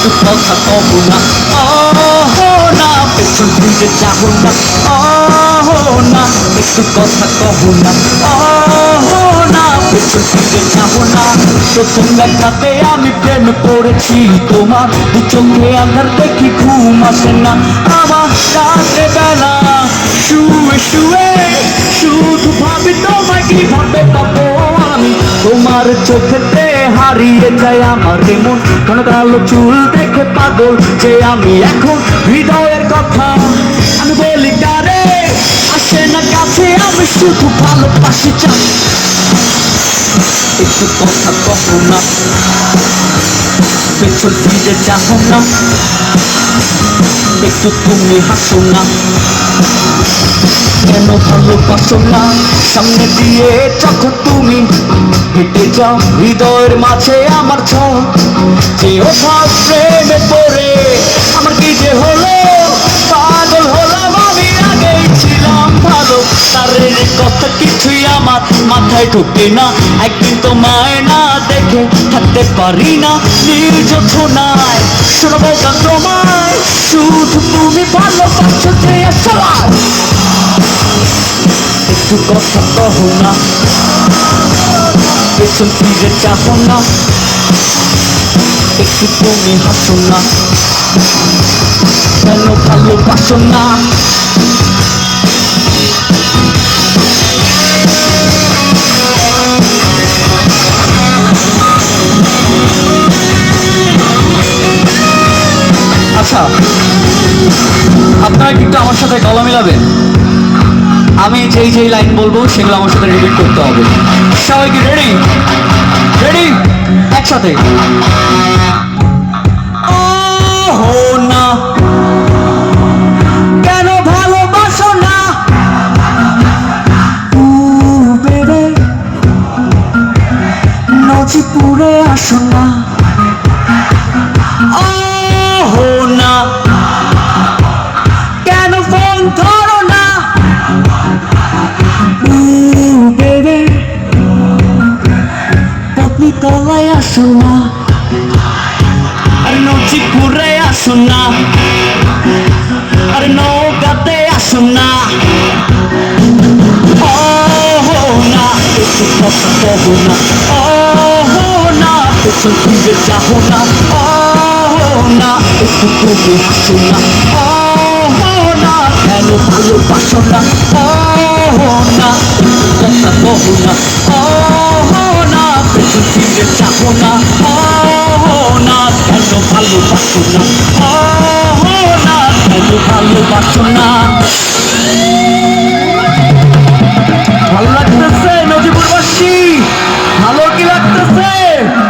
একটু কথা কব না, না পেছন ফিরে যাবো না, না একটু কথা কব না, না পেছন ফিরে যাবো না। প্রথম দেখাতে আমি প্রেম করেছি তোমার, দু চোখে আধার দেখি ঘুম আসে না আমার রাতে বেলা, শুয়ে শুয়ে শুধু ভাবি তোমায় কিভাবে পাবো আমি, তোমার চোখেতে হারিয়ে যায় আমার মন, ঘন কালো চুল দেখে পাগল যে আমি এখন, হৃদয়ের কথা আমি বলি কারে, আসে না কাছে আমি শুধু ভালোবাসি চাই। একটু কথা কব না, পেছন ফিরে যাবো না, একটু তুমি হাসো না, কেন ভালোবাসো না, সামনে দিয়ে যখন তুমি হেঁটে যাও হৃদয়ের মাঝে আমার ছোঁয়া, যে ওঠার প্রেমে পড়ে আমার কি যে হলো, পাগল হলাম আমি, আগেই ছিলাম ভালো, তার কথা কিছুই আমার মাথায় ঢোকে না, একদিন তোমায় না দেখে থাকতে পারি না, নির্জনায় শোনাবো গান তোমায়, শুধু তুমি ভালোবাসো যে সবাই। একটু কথা কহ না, পেছন ফিরে যাবো না, একটু তুমি হাসো না, কেন ভালোবাসো না। আচ্ছা, আপনারা কিন্তু আমার সাথে গলা মিলাবেন, আমি যেই যেই লাইন বলবো সেগুলো আমার সাথে রিপিট করতে হবে। সবাই কি রেডি? রেডি? একসাথে। ও না, কেন ভালোবাসো না, বেড়ে নজিপুরে আসো না, ও না, কেন ফোন ধরো না, বেড়ে পত্নী তলায় আসো না, আর নজিপুরে আসো না, আর নৌকাতে আসো না, না একটু কথা কব না, না পেছন ফিরে যাবো না, না একটু তুমি হাসো না, না কেন ভালোবাসো না, না একটু কথা কব না, না পেছন ফিরে যাবো না, না কেন ভালোবাসো না, না কেন ভালোবাসো না।